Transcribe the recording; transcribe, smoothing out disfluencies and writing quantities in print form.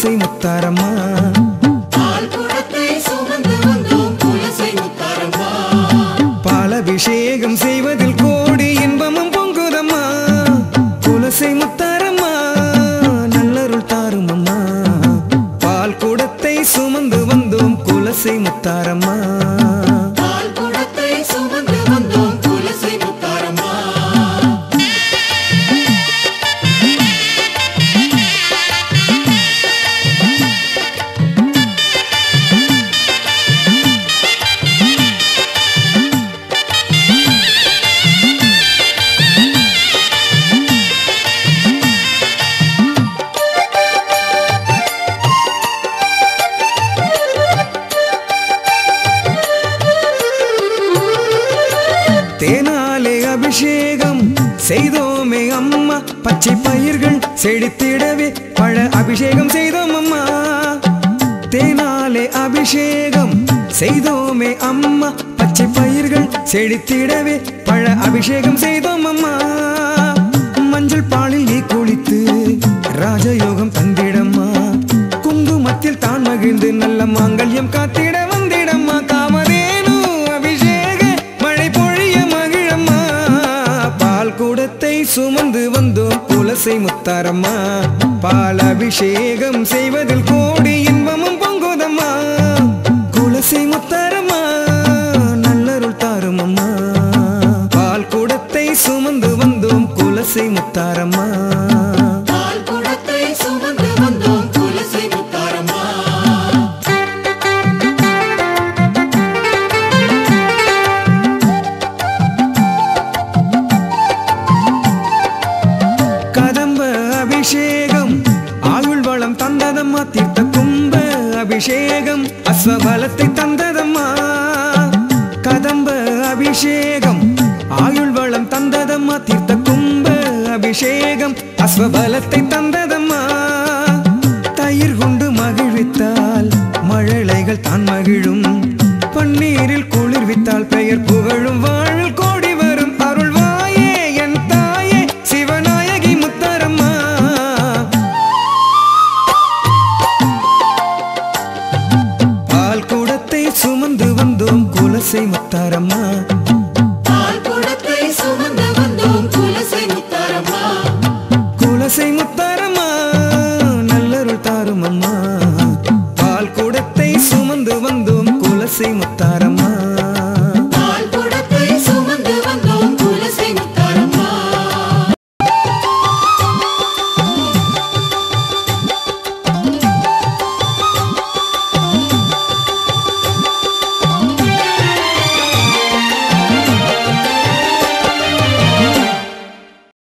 குலசை முத்தாரம்மா பாலபிஷேகம் செய்வதில் கோடி இன்பமும் பொங்குதம்மா குலசை முத்தாரம்மா நல்லருள் தாரும் அம்மா பால் குடத்தை சுமந்து வந்தோம் குலசை முத்தாரம்மா தேனாலே அபிஷேகம் செய்தோமே அம்மா பச்சை பயிர்கள் செழித்திடவே பழ அபிஷேகம் செய்தோம் அம்மா தேனாலே அபிஷேகம் செய்தோமே அம்மா பச்சை பயிர்கள் செழித்திடவே பழ அபிஷேகம் செய்தோம் அம்மா மஞ்சள் பாலில் நீ குளித்து ராஜயோகம் தந்திடம்மா குங்குமத்தில் தான் மகிழ்ந்து நல்ல மாங்கல்யம் காத்திட வந்திடம்மா காமதேனு அபிஷேக மழை பொழிய மகிழம்மா பால் குடத்தை சுமந்து வந்தோம் குலசை முத்தாரம்மா பால் அபிஷேகம் செய்வதில் கோடி இன்பமும் பொங்குதம்மா குலசை முத்தாரம்மா நல்லருள் தாரும் அம்மா பால் குடத்தை சுமந்து வந்தோம் குலசை முத்தாரம்மா அபிஷேகம் ஆயுள் வளம் தந்ததம்மா தீர்த்த கும்ப அபிஷேகம் அஸ்வபலத்தை தந்ததம்மா கதம்ப அபிஷேகம் ஆயுள் வளம் தந்ததம்மா தீர்த்த கும்ப அபிஷேகம் அஸ்வபலத்தை தந்ததம்மா தயிர் கொண்டு மகிழ்வித்தால் மழலைகள் தான் மகிழும் பன்னீரில் குளிர்வித்தால் பெயர் புகழும் வாழ்வில் கோடி வரும் அருள்வாயே என் தாயே சிவநாயகி முத்தாரம்மா பால் குடத்தை சுமந்து வந்தோம் குலசை முத்தாரம்மா குலசை முத்தாரம்மா நல்லருள் தாரும் அம்மா பால் குடத்தை சுமந்து வந்தோம் குலசை முத்தாரம்மா